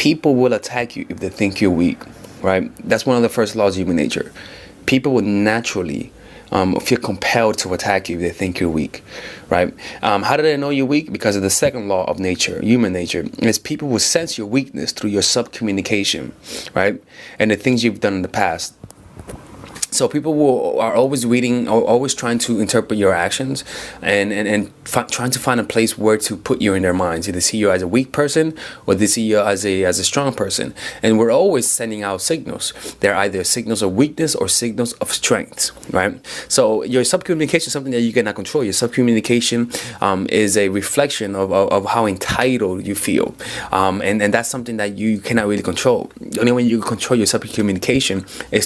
people will attack you if they think you're weak, right? That's one of the first laws of human nature. People will naturally feel compelled to attack you if they think you're weak, right? How do they know you're weak? Because of the second law of nature, human nature, is people will sense your weakness through your subcommunication, right? And the things you've done in the past. So people are always reading, or always trying to interpret your actions, and trying to find a place where to put you in their minds. Either see you as a weak person, or they see you as a strong person. And we're always sending out signals. They're either signals of weakness or signals of strength, right? So your subcommunication is something that you cannot control. Your subcommunication is a reflection of how entitled you feel, and that's something that you cannot really control. The only way you can control your subcommunication is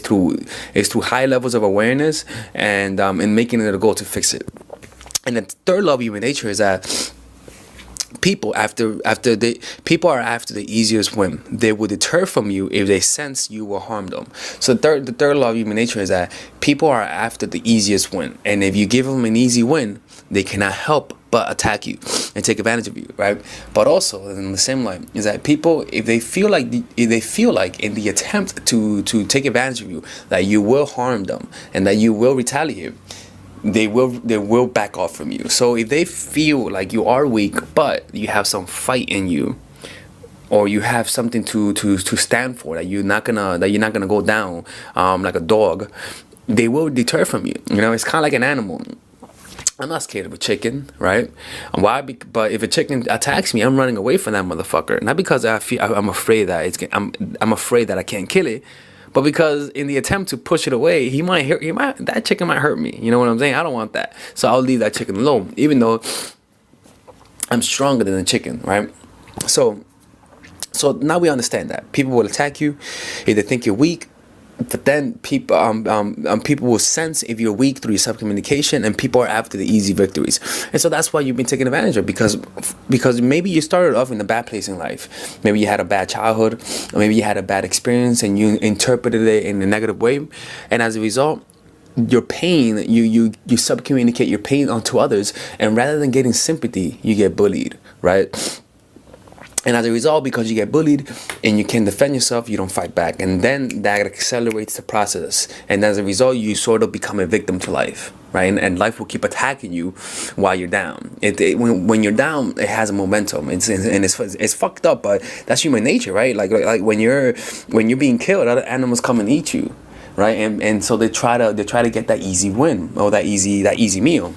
through high levels of awareness, and making it a goal to fix it. And the third law of human nature is that people are after the easiest win. They will deter from you if they sense you will harm them. So the third law of human nature is that people are after the easiest win, and if you give them an easy win, they cannot help but attack you and take advantage of you, right? But also in the same line is that people, if they feel like in the attempt to take advantage of you, that you will harm them and that you will retaliate, they will back off from you. So if they feel like you are weak, but you have some fight in you, or you have something to stand for, that you're not gonna go down like a dog, they will deter from you. You know, it's kind of like an animal. I'm not scared of a chicken, right? Why? But if a chicken attacks me, I'm running away from that motherfucker. Not because I'm afraid that I'm afraid that I can't kill it, but because in the attempt to push it away, that chicken might hurt me. You know what I'm saying? I don't want that, so I'll leave that chicken alone, even though I'm stronger than the chicken, right? So now we understand that people will attack you if they think you're weak. But then people will sense if you're weak through your subcommunication, and people are after the easy victories. And so that's why you've been taken advantage of, because maybe you started off in a bad place in life. Maybe you had a bad childhood, or maybe you had a bad experience and you interpreted it in a negative way. And as a result, your pain, you subcommunicate your pain onto others, and rather than getting sympathy, you get bullied, right? And as a result, because you get bullied and you can't defend yourself, you don't fight back. And then that accelerates the process. And as a result, you sort of become a victim to life, right? And life will keep attacking you while you're down. When you're down, it has a momentum. It's fucked up, but that's human nature, right? Like when you're being killed, other animals come and eat you, right? And so they try to get that easy win, or that easy meal.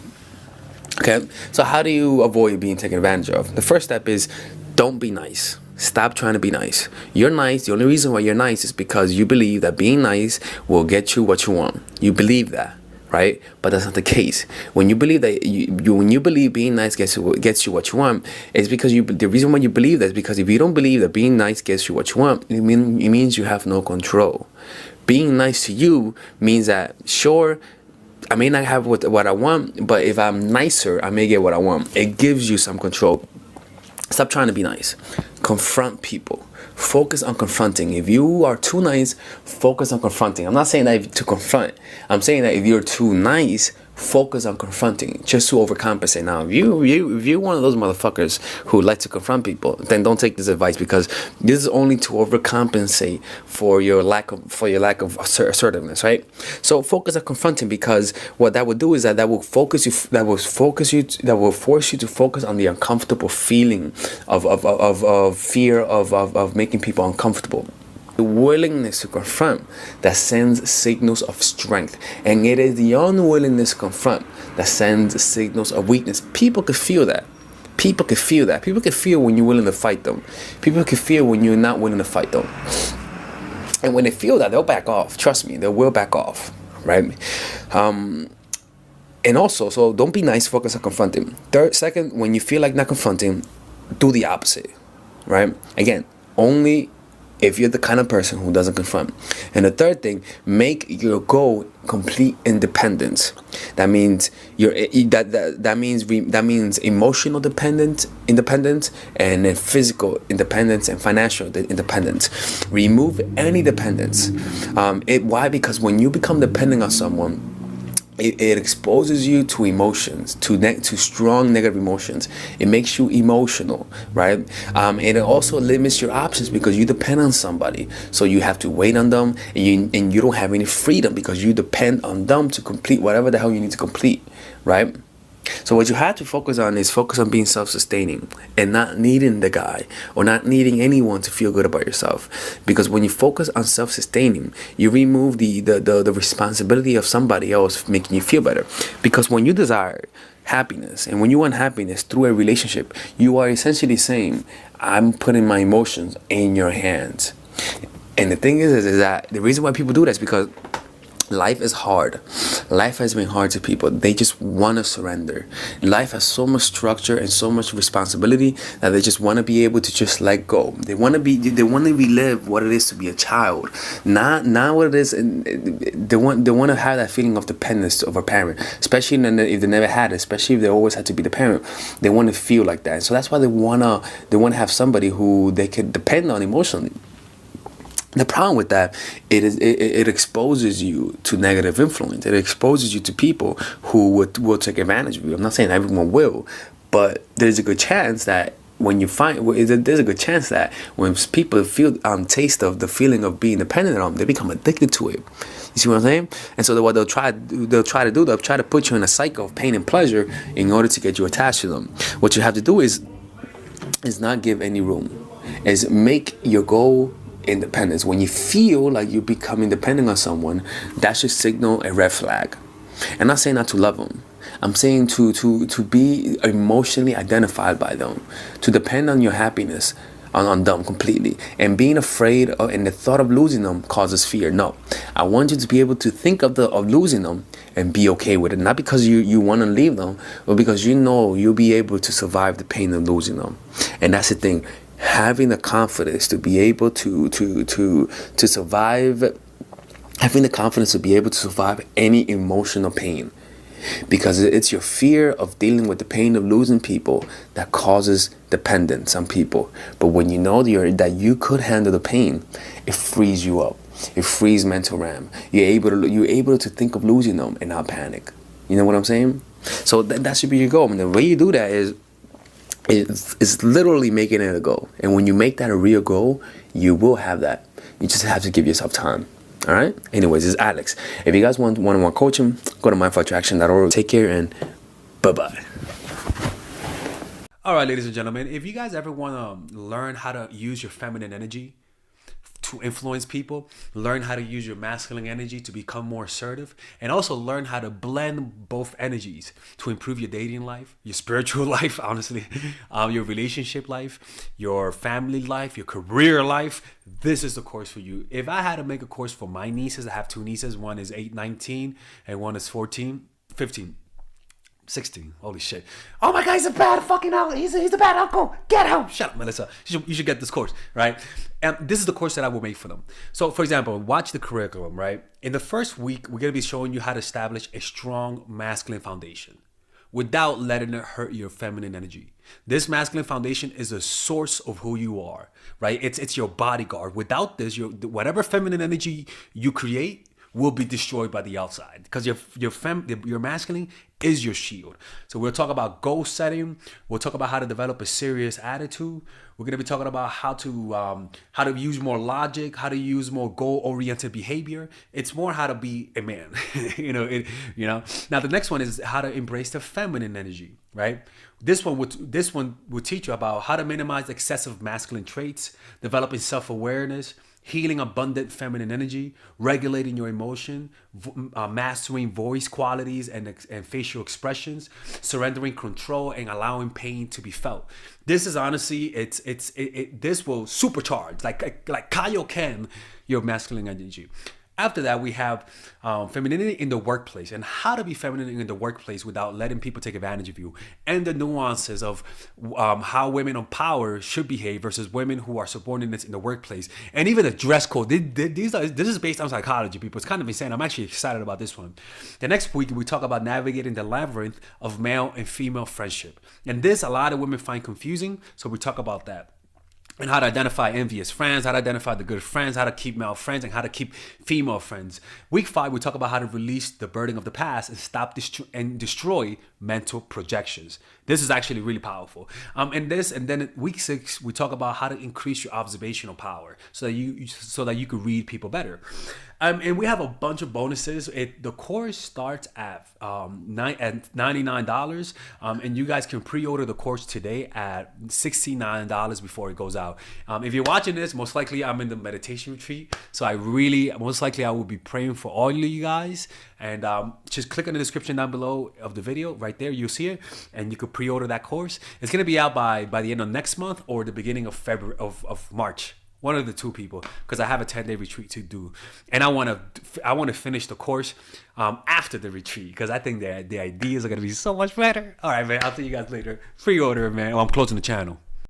Okay, so how do you avoid being taken advantage of? The first step is, don't be nice. Stop trying to be nice. You're nice. The only reason why you're nice is because you believe that being nice will get you what you want. You believe that, right? But that's not the case. When you believe that when you believe being nice gets you what you want, it's because the reason why you believe that is because if you don't believe that being nice gets you what you want, it means you have no control. Being nice to you means that, sure, I may not have what I want, but if I'm nicer, I may get what I want. It gives you some control. Stop trying to be nice. Confront people. Focus on confronting. If you are too nice, focus on confronting. I'm not saying that to confront. I'm saying that if you're too nice, focus on confronting, just to overcompensate. Now, if you're one of those motherfuckers who like to confront people, then don't take this advice, because this is only to overcompensate for your lack of assertiveness, right? So focus on confronting, because what that would do is that will force you to focus on the uncomfortable feeling of fear of making people uncomfortable. The willingness to confront that sends signals of strength, and it is the unwillingness to confront that sends signals of weakness. People can feel that. People can feel when you're willing to fight them. People can feel when you're not willing to fight them. And when they feel that, they'll back off. Trust me, they will back off, right? And also, so don't be nice, focus on confronting. Second, when you feel like not confronting, do the opposite, right? Again, only if you're the kind of person who doesn't confront. And the third thing, make your goal complete independence. That means that means emotional independence, and then physical independence and financial independence. Remove any dependence. Why? Because when you become dependent on someone, it exposes you to emotions, to strong negative emotions. It makes you emotional, right? And it also limits your options because you depend on somebody. So you have to wait on them, and you don't have any freedom because you depend on them to complete whatever the hell you need to complete, right? So what you have to focus on is focus on being self-sustaining and not needing the guy or not needing anyone to feel good about yourself. Because when you focus on self-sustaining, you remove the responsibility of somebody else making you feel better. Because when you desire happiness and when you want happiness through a relationship, you are essentially saying, I'm putting my emotions in your hands. And the thing is that the reason why people do that is because life is hard. Life has been hard to people. They just want to surrender. Life has so much structure and so much responsibility that they just want to be able to just let go. They want to relive what it is to be a child, not what it is. They want to have that feeling of dependence of a parent, especially if they never had it. Especially if they always had to be the parent, they want to feel like that. So that's why they wanna have somebody who they can depend on emotionally. The problem with that, it exposes you to negative influence. It exposes you to people who will take advantage of you. I'm not saying everyone will, but there's a good chance that when people feel taste of the feeling of being dependent on them, they become addicted to it. You see what I'm saying? And so what they'll try to put you in a cycle of pain and pleasure in order to get you attached to them. What you have to do is not give any room. Is make your goal independence. When you feel like you're becoming dependent on someone, that should signal a red flag. I'm not saying not to love them. I'm saying to be emotionally identified by them, to depend on your happiness on them completely. And being afraid and the thought of losing them causes fear. No, I want you to be able to think of losing them and be okay with it. Not because you want to leave them, but because you know you'll be able to survive the pain of losing them. And that's the thing. Having the confidence to be able to survive, having the confidence to be able to survive any emotional pain, because it's your fear of dealing with the pain of losing people that causes dependence on people. But when you know that you could handle the pain, it frees you up. It frees mental RAM. You're able to think of losing them and not panic. You know what I'm saying? So that should be your goal. And the way you do that is it's literally making it a goal. And when you make that a real goal, you will have that. You just have to give yourself time. All right? Anyways, this is Alex. If you guys want one-on-one coaching, go to mindfulattraction.org. Take care and bye-bye. All right, ladies and gentlemen, if you guys ever want to learn how to use your feminine energy to influence people, learn how to use your masculine energy to become more assertive, and also learn how to blend both energies to improve your dating life, your spiritual life, honestly, your relationship life, your family life, your career life, this is the course for you. If I had to make a course for my nieces, I have two nieces, one is 19 and one is 15. 16. Holy shit. Oh my God, he's a bad fucking uncle. He's a bad uncle. Get him. Shut up, Melissa. You should get this course, right? And this is the course that I will make for them. So, for example, watch the curriculum, right? In the first week, we're going to be showing you how to establish a strong masculine foundation without letting it hurt your feminine energy. This masculine foundation is a source of who you are, right? It's your bodyguard. Without this, whatever feminine energy you create will be destroyed by the outside, because your masculine is your shield. So we'll talk about goal setting. We'll talk about how to develop a serious attitude. We're going to be talking about how to use more logic, how to use more goal-oriented behavior. It's more how to be a man. Now the next one is how to embrace the feminine energy, right? This one will teach you about how to minimize excessive masculine traits, developing self-awareness, healing abundant feminine energy, regulating your emotion, mastering voice qualities and facial expressions, surrendering control, and allowing pain to be felt. This is honestly, this will supercharge, like Kaioken, your masculine energy. After that, we have femininity in the workplace and how to be feminine in the workplace without letting people take advantage of you, and the nuances of how women on power should behave versus women who are subordinates in the workplace, and even the dress code. This is based on psychology, people. It's kind of insane. I'm actually excited about this one. The next week, we talk about navigating the labyrinth of male and female friendship. And this, a lot of women find confusing, so we talk about that. and how to identify envious friends, how to identify the good friends, how to keep male friends, and how to keep female friends. Week 5, we talk about how to release the burden of the past and stop destroy mental projections. This is actually really powerful. And then week 6, we talk about how to increase your observational power so that you can read people better. And we have a bunch of bonuses. The course starts at $99, and you guys can pre-order the course today at $69 before it goes out. If you're watching this, most likely I'm in the meditation retreat, so most likely I will be praying for all of you guys. And just click on the description down below of the video. Right there, you'll see it, and you can pre-order that course. It's gonna be out by the end of next month or the beginning of February of March. One of the two, people, because I have a 10-day retreat to do, and I want to finish the course after the retreat, because I think the ideas are gonna be so much better. All right, man. I'll see you guys later. Pre-order, man. Oh, I'm closing the channel.